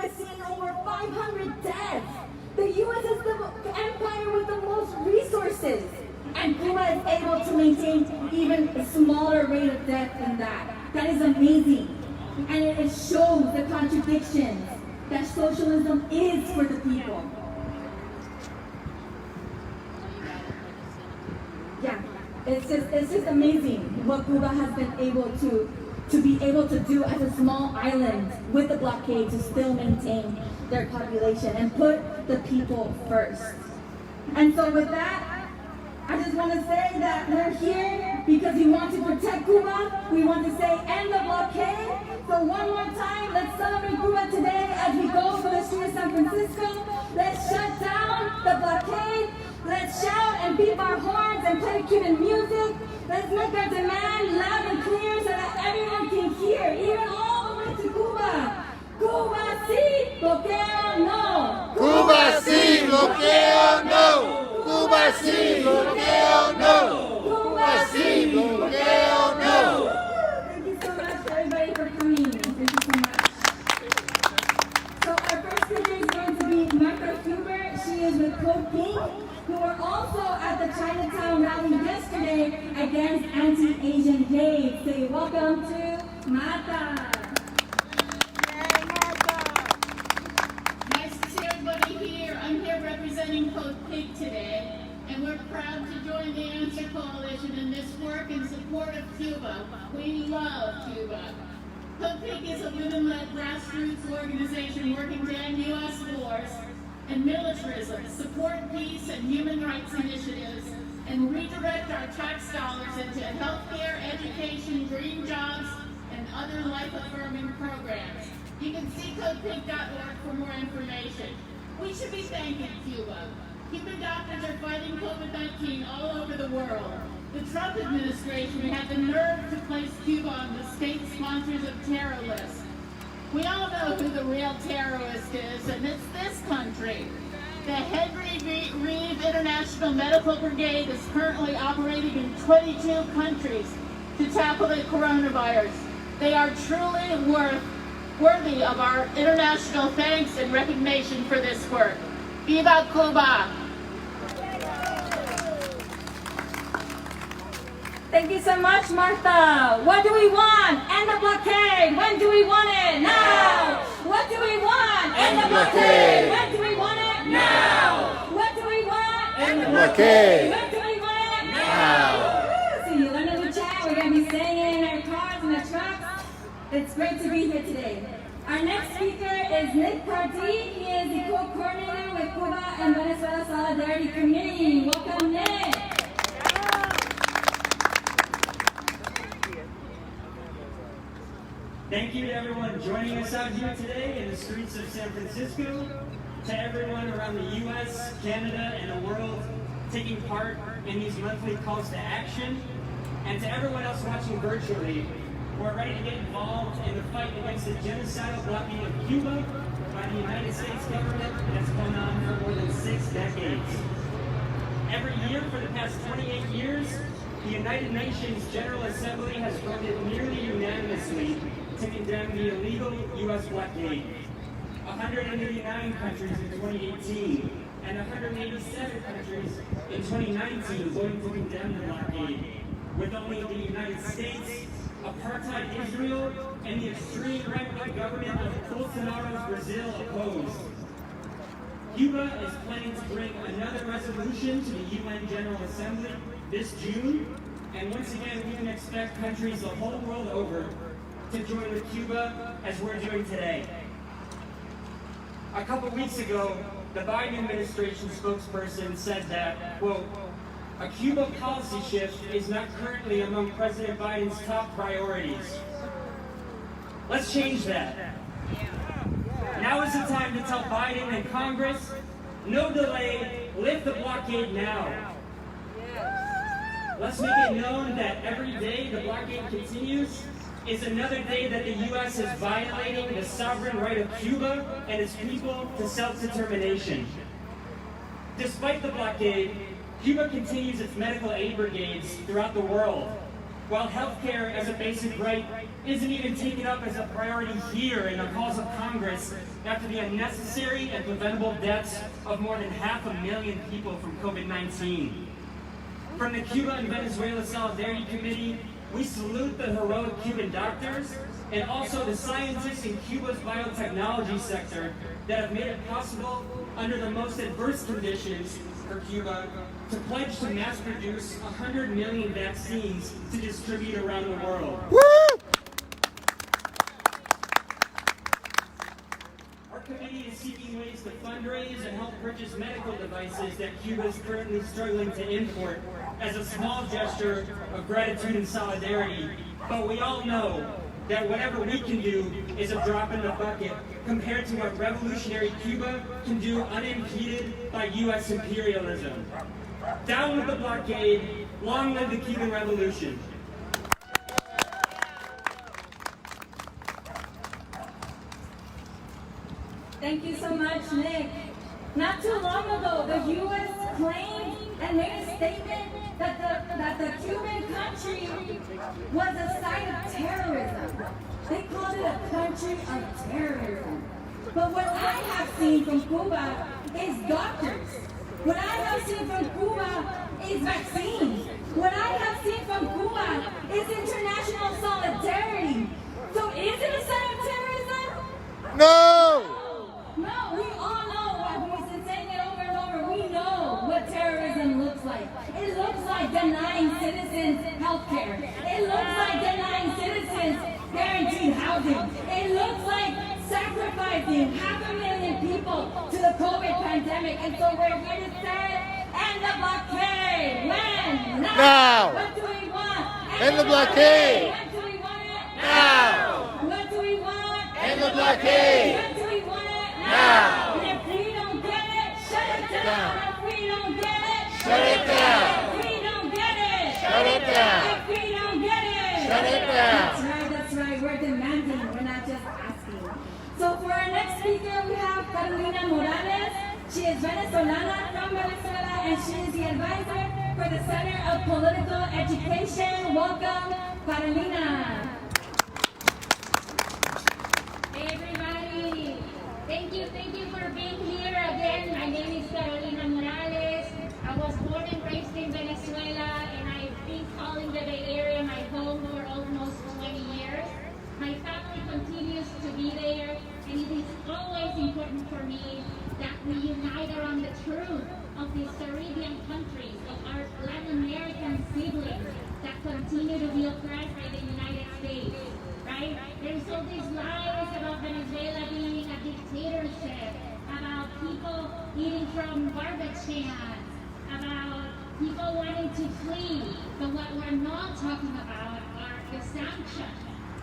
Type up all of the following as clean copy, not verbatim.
has seen over 500 deaths. The U.S. is the empire with the most resources, and Cuba is able to maintain even a smaller rate of death than that. That is amazing, and it shows the contradictions that socialism is for the people. Yeah, it's just amazing what Cuba has been able to be able to do as a small island with the blockade to still maintain their population and put the people first. And so with that, I just want to say that we're here because we want to protect Cuba. We want to say end the blockade. So one more time, let's celebrate Cuba today as we go for the streets of San Francisco. Let's shut down the blockade. Let's shout and beat our horns and play Cuban music. Let's make our demand loud and clear so that everyone can hear, even all the way to Cuba. Cuba sí, bloqueo no. Cuba sí, bloqueo no. Cuba sí, bloqueo no. Cuba sí, bloqueo no. Thank you so much, everybody, for coming. Thank you so much. So our first speaker is going to be Martha Huber. She is with Code Pink, who were also at the Chinatown rally yesterday against anti-Asian hate. Say welcome to Martha. Nice to see everybody here. I'm here representing Code Pink today, and we're proud to join the Answer Coalition in this work in support of Cuba. We love Cuba. Code Pink is a women-led grassroots organization working to end U.S. wars and militarism, support peace and human rights initiatives, and redirect our tax dollars into healthcare, education, green jobs, and other life-affirming programs. You can see codepink.org for more information. We should be thanking Cuba. Cuban doctors are fighting COVID-19 all over the world. The Trump administration had the nerve to place Cuba on the state sponsors of terror list. We all know who the real terrorist is, and it's this country. The Henry Reeve International Medical Brigade is currently operating in 22 countries to tackle the coronavirus. They are truly worthy of our international thanks and recognition for this work. Viva Cuba! Thank you so much, Martha. What do we want? End the blockade. When do we want it? Now. What do we want? End the blockade. When do we want it? Now. What do we want? End the blockade. When do we want it? Now. So you learn a new chat. We're going to be saying it in our cars and our trucks. It's great to be here today. Our next speaker is Nick Pardee. He is the co-coordinator with Cuba and Venezuela Solidarity Committee. Welcome, Nick. Thank you to everyone joining us out here today in the streets of San Francisco, to everyone around the U.S., Canada, and the world taking part in these monthly calls to action, and to everyone else watching virtually who are ready to get involved in the fight against the genocidal blockade of Cuba by the United States government that's gone on for more than 6 decades. Every year for the past 28 years, the United Nations General Assembly has voted nearly unanimously to condemn the illegal U.S. blockade. 189 countries in 2018 and 187 countries in 2019 voted to condemn the blockade, with only the United States, apartheid Israel, and the extreme right-wing government of Bolsonaro's Brazil opposed. Cuba is planning to bring another resolution to the UN General Assembly this June, and once again we can expect countries the whole world over to join with Cuba as we're doing today. A couple weeks ago, the Biden administration spokesperson said that, quote, "A Cuba policy shift is not currently among President Biden's top priorities." Let's change that. Now is the time to tell Biden and Congress, no delay, lift the blockade now. Let's make it known that every day the blockade continues is another day that the U.S. is violating the sovereign right of Cuba and its people to self-determination. Despite the blockade, Cuba continues its medical aid brigades throughout the world, while healthcare as a basic right isn't even taken up as a priority here in the halls of Congress after the unnecessary and preventable deaths of more than 500,000 people from COVID-19. From the Cuba and Venezuela Solidarity Committee, we salute the heroic Cuban doctors and also the scientists in Cuba's biotechnology sector that have made it possible under the most adverse conditions for Cuba to pledge to mass produce 100 million vaccines to distribute around the world. Woo! Our committee is seeking ways to fundraise and help purchase medical devices that Cuba is currently struggling to import as a small gesture of gratitude and solidarity. But we all know that whatever we can do is a drop in the bucket compared to what revolutionary Cuba can do unimpeded by U.S. imperialism. Down with the blockade, long live the Cuban Revolution. Thank you so much, Nick. Not too long ago, the U.S. claimed and made a statement that the Cuban country was a site of terrorism. They called it a country of terrorism. But what I have seen from Cuba is doctors. What I have seen from Cuba is vaccines. What I have seen from Cuba is international solidarity. So is it a site of terrorism? No! No, we all know, we've been saying it over and over, we know what terrorism looks like. It looks like denying citizens health care. It looks like denying citizens guaranteed housing. It looks like sacrificing 500,000 people to the COVID pandemic. And so we're here to say, end the blockade. When? Now. What do we want? End the blockade. When do we want it? Now. What do we want? End the blockade. When do we want it? Now. And if we don't get it, shut it down. If we don't get it, Shut it down. If we don't get it, Shut it down. If we don't get it, Shut it down. That's right. We're demanding. We're not just asking. So for our next speaker, we have Carolina Morales. She is Venezolana from Venezuela, and she is the advisor for the Center of Political Education. Welcome, Carolina. Hey everybody! Thank you for being here again. My name is Carolina Morales. I was born and raised in Venezuela, and I've been calling the Bay Area my home for almost 20 years. My family continues to be there, and it is always important for me that we unite around the truth of these Caribbean countries, of our Latin American siblings that continue to be oppressed by the United States. Right? There's all these lies about Venezuela being a dictatorship, about people eating from garbage cans, about people wanting to flee. But what we're not talking about are the sanctions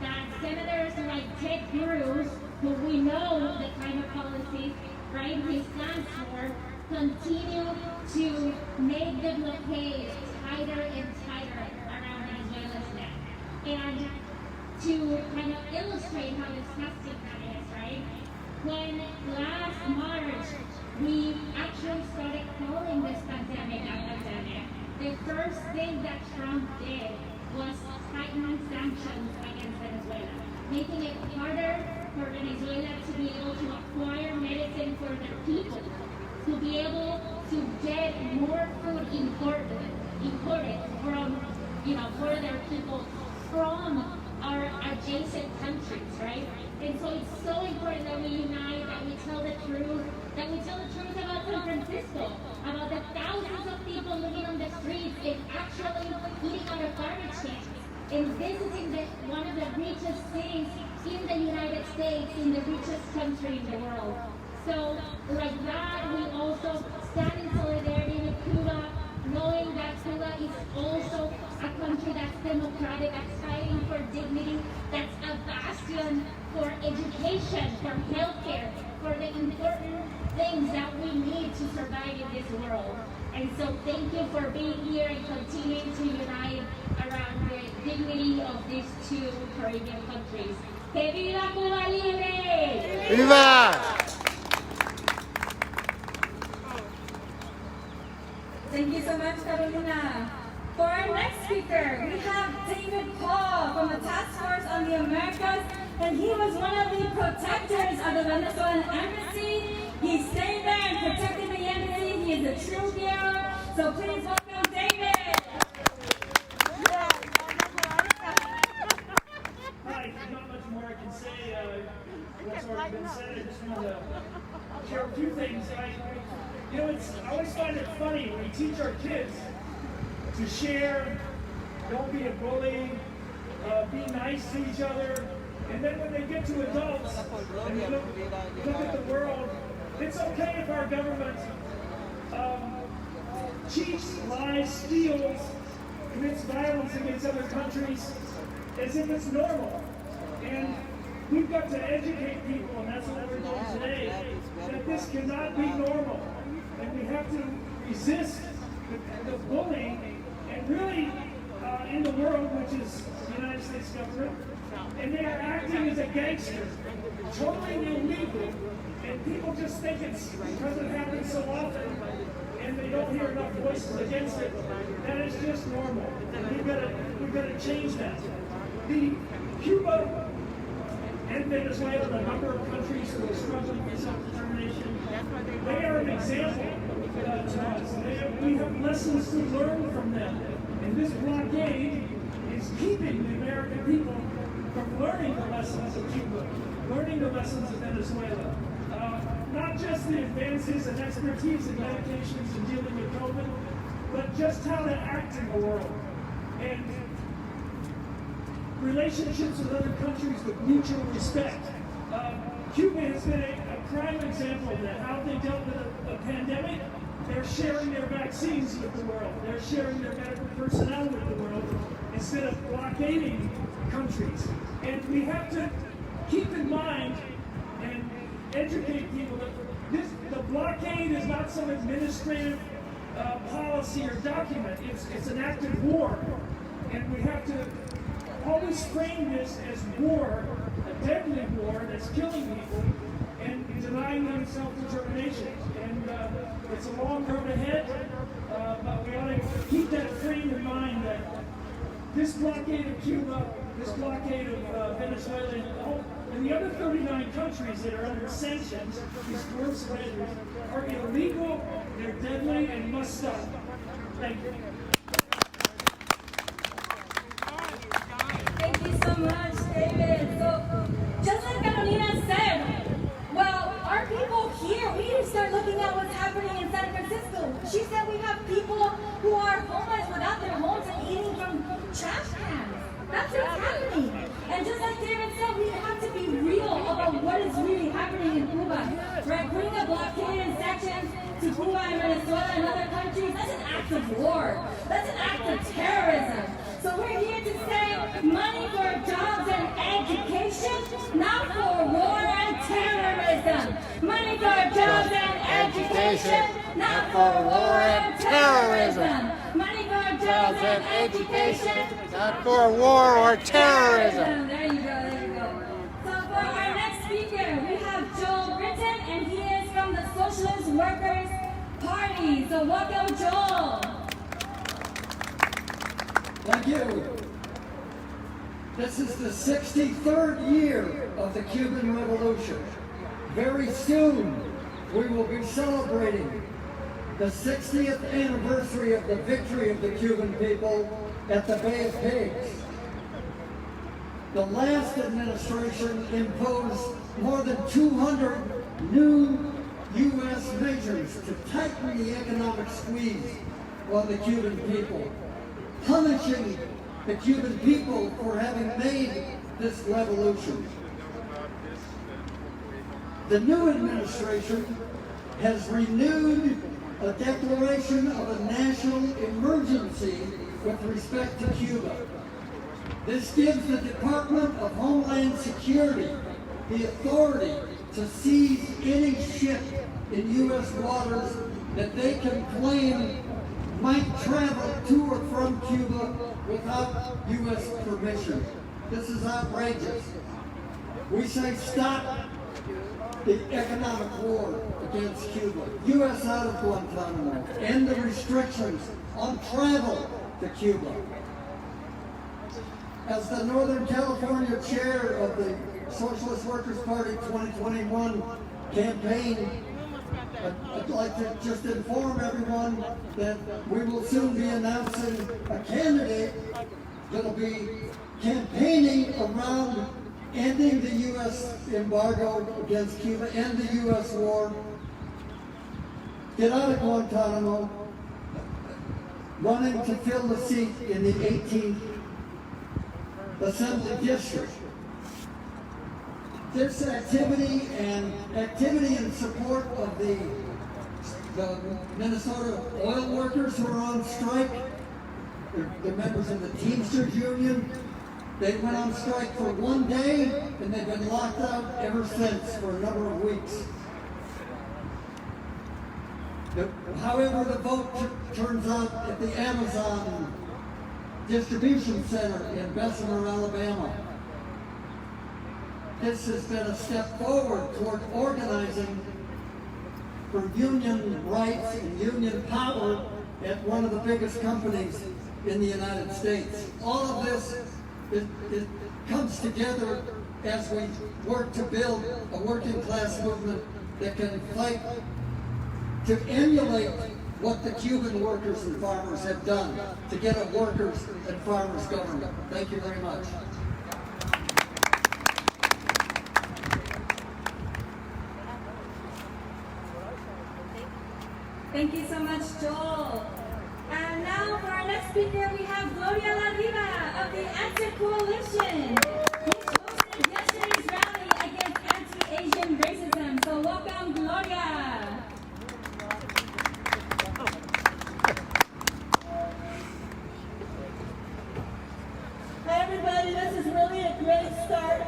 that senators like Ted Cruz, who we know the kind of policies, right, he stands for, continue to make the blockade tighter and tighter around Venezuela's neck. And to kind of illustrate how disgusting that is, right? When last March, we actually started calling this pandemic a pandemic, the first thing that Trump did was tighten sanctions against Venezuela, making it harder for Venezuela to be able to acquire medicine for their people, to be able to get more food imported from, for their people from our adjacent countries, right? And so it's so important that we unite, that we tell the truth, about San Francisco, about the thousands of people living on the streets and actually eating out of garbage cans, and visiting one of the richest cities in the United States, in the richest country in the world. So like that, we also stand in solidarity with Cuba, knowing that Cuba is also a country that's democratic, that's fighting for dignity, that's a bastion for education, for healthcare, for the important things that we need to survive in this world. And so thank you for being here and continuing to unite around the dignity of these two Caribbean countries. ¡Que viva Cuba libre! Viva! Thank you so much, Carolina. For our next speaker, we have David Paul from the Task Force on the Americas, and he was one of the protectors of the Venezuelan embassy. He stayed there and protected the embassy. He is a true hero. So please welcome David. Hi, there's not much more I can say. What's already been said. I just want to share a few things. I always find it funny when we teach our kids to share, don't be a bully, be nice to each other, and then when they get to adults and look at the world, it's okay if our government cheats, lies, steals, commits violence against other countries as if it's normal. And we've got to educate people, and that's what we're doing today, that this cannot be normal. And we have to resist the bullying and really in the world, which is the United States government, and they are acting as a gangster, totally illegal, and people just think it's because it happens so often, and they don't hear enough voices against it. That is just normal. We've got to change that. The Cuba and Venezuela, the number of countries who are struggling for self-determination, they are an example to us. We have lessons to learn from them. And this blockade is keeping the American people from learning the lessons of Cuba, learning the lessons of Venezuela. Not just the advances and expertise in medications and dealing with COVID, but just how to act in the world. And relationships with other countries with mutual respect. Cuba has been a prime example of that, how they dealt with a pandemic. They're sharing their vaccines with the world. They're sharing their medical personnel with the world instead of blockading countries. And we have to keep in mind and educate people that the blockade is not some administrative policy or document. It's an act of war. And we have to always frame this as war, a deadly war that's killing people and denying them self-determination. And it's a long road ahead, but we ought to keep that frame in mind that this blockade of Cuba, this blockade of Venezuela, and the other 39 countries that are under sanctions, these coercive measures, are illegal, they're deadly, and must stop. Thank you. Thank you so much, David. So, just like Carolina said, well, our people here, we need to start looking at what's happening in San Francisco. She said we have people who are homeless without their homes and eating from trash cans. That's what's happening. And just like David said, we have to be real about what is really happening in Cuba. Right? Putting a blockade and sanctions to Cuba and Venezuela and other countries, that's an act of war. That's an act of terrorism. So we're here to say money for jobs and education, not for war and terrorism. Money for jobs and education, not for war and terrorism. Money for jobs and education, Not for war or terrorism. There you go. So for our next speaker, we have Joel Britton, and he is from the Socialist Workers Party. So welcome, Joel. Thank you. This is the 63rd year of the Cuban Revolution. Very soon, we will be celebrating the 60th anniversary of the victory of the Cuban people at the Bay of Pigs. The last administration imposed more than 200 new U.S. measures to tighten the economic squeeze on the Cuban people, punishing the Cuban people for having made this revolution. The new administration has renewed a declaration of a national emergency with respect to Cuba. This gives the Department of Homeland Security the authority to seize any ship in U.S. waters that they can claim might travel to or from Cuba without U.S. permission. This is outrageous. We say stop the economic war against Cuba. U.S. out of Guantanamo. End the restrictions on travel to Cuba. As the Northern California chair of the Socialist Workers Party 2021 campaign, I'd like to just inform everyone that we will soon be announcing a candidate that will be campaigning around ending the U.S. embargo against Cuba, end the U.S. war, get out of Guantanamo, running to fill the seat in the 18th Assembly District. This activity in support of the Minnesota oil workers who are on strike, they're members of the Teamsters Union. They went on strike for one day, and they've been locked out ever since for a number of weeks. However, the vote turns out at the Amazon Distribution Center in Bessemer, Alabama. This has been a step forward toward organizing for union rights and union power at one of the biggest companies in the United States. All of this it comes together as we work to build a working class movement that can fight to emulate what the Cuban workers and farmers have done to get a workers and farmers government. Thank you very much. Thank you so much, Joel. And now for our next speaker, we have Gloria La Riva of the Answer Coalition, which hosted yesterday's rally against anti-Asian racism. So welcome, Gloria. Hi everybody, this is really a great start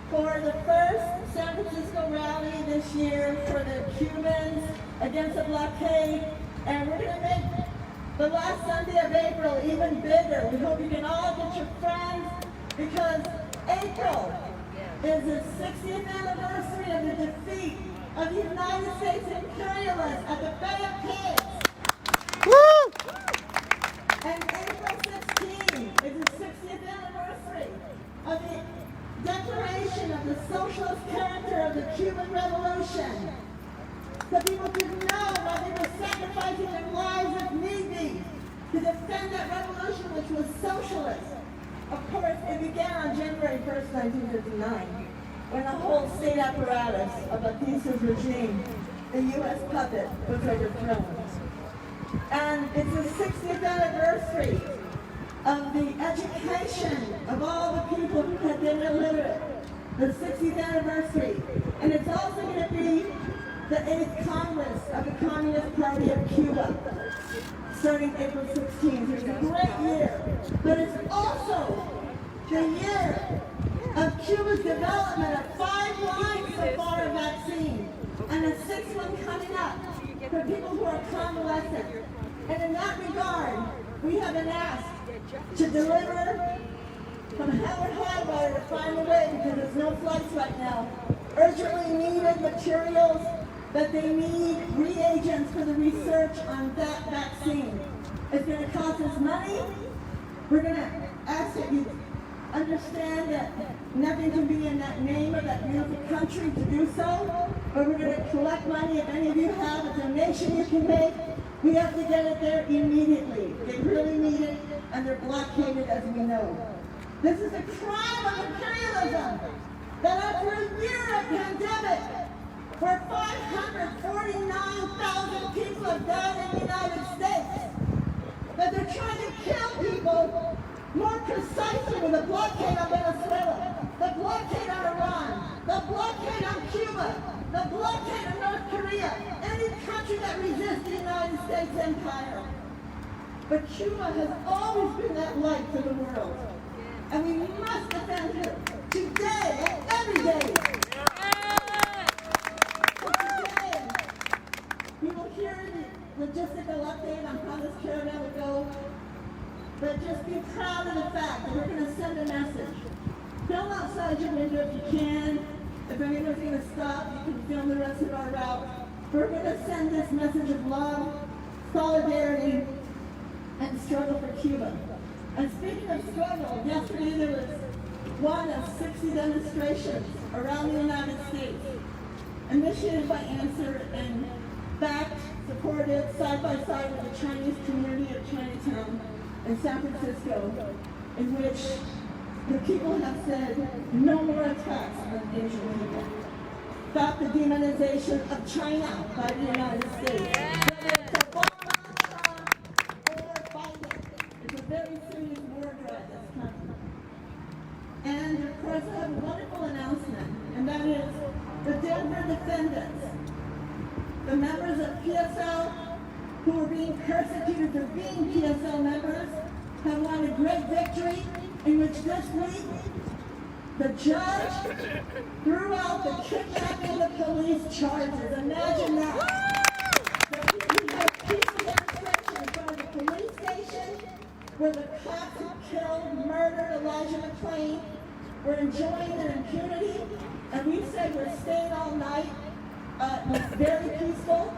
for the first San Francisco rally this year for the Cubans against the blockade, and we're going to make the last Sunday of April even bigger. We hope you can all get your friends, because April is the 60th anniversary of the defeat of the United States imperialists at the Bay of Pigs. Woo! And April 16 is the 60th anniversary of the declaration of the socialist character of the Cuban Revolution. So people could know why they were sacrificing their lives if need be to defend that revolution, which was socialist. Of course, it began on January 1st, 1959, when the whole state apparatus of Batista's regime, the U.S. puppet, was overthrown. And it's the 60th anniversary of the education of all the people who had been illiterate. The 60th anniversary. And it's also going to be the 8th Congress of the Communist Party of Cuba, starting April 16th. It's a great year. But it's also the year of Cuba's development of 5 lines so far of vaccine, and a 6th one coming up for people who are convalescent. And in that regard, we have been asked to deliver from Howard Highwire to find a way, because there's no flights right now, urgently needed materials, that they need reagents for the research on that vaccine. It's going to cost us money. We're going to ask that you understand that nothing can be in that name of that beautiful country to do so, but we're going to collect money. If any of you have a donation you can make, we have to get it there immediately. They really need it, and they're blockaded, as we know. This is a crime of imperialism, that after a year of pandemic, where 549,000 people have died in the United States, that they're trying to kill people more precisely with the blockade on Venezuela, the blockade on Iran, the blockade on Cuba, the blockade on North Korea, any country that resists the United States empire. But Cuba has always been that light to the world, and we must defend her today and every day. We will hear the logistical update on how this caravan will go, but just be proud of the fact that we're going to send a message. Film outside your window if you can. If anyone's going to stop, you can film the rest of our route. We're going to send this message of love, solidarity, and struggle for Cuba. And speaking of struggle, yesterday there was one of 60 demonstrations around the United States, initiated by Answer and backed, supported side by side with the Chinese community of Chinatown in San Francisco, in which the people have said no more attacks on Asian people. Stop the demonization of China by the United States. Whether it's Obama, Trump, or Biden, it's a very serious war drive that's coming. And of course, I have a wonderful announcement, and that is the Denver defendants, the members of PSL who are being persecuted for being PSL members, have won a great victory in which this week the judge threw out the kidnapping of the police charges. Imagine that. We had a peaceful demonstration in front of the police station where the cops who killed, murdered Elijah McClain were enjoying their impunity, and we said we're staying all night. It was very peaceful.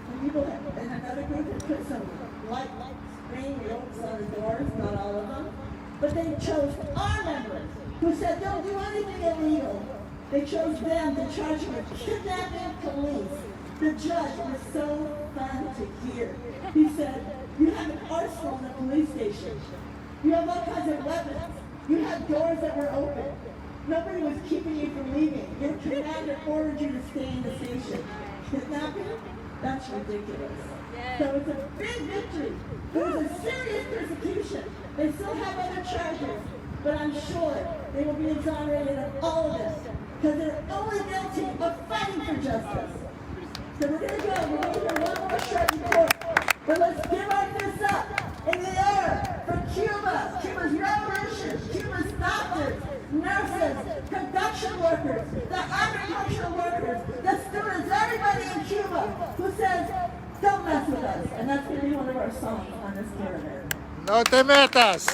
And people in another group had put some light screen ropes on the doors, not all of them. But they chose our members who said don't do anything illegal. They chose them to charge them with kidnapping police. The judge was so fun to hear. He said, you have an arsenal in the police station. You have all kinds of weapons. You had doors that were open. Nobody was keeping you from leaving. Your commander ordered you to stay in the station. Kidnapping? That's ridiculous. So it's a big victory. It was a serious persecution. They still have other charges, but I'm sure they will be exonerated of all of this because they're only guilty of fighting for justice. So we're going to go. We're going to hear one more short report. But let's give our fists up in the air for Cuba, Cuba's revolution, Cuba's doctors, nurses, production workers, the agricultural workers, the students, everybody in Cuba who says, don't mess with us. And that's going to be one of our songs on this caravan. No te metas.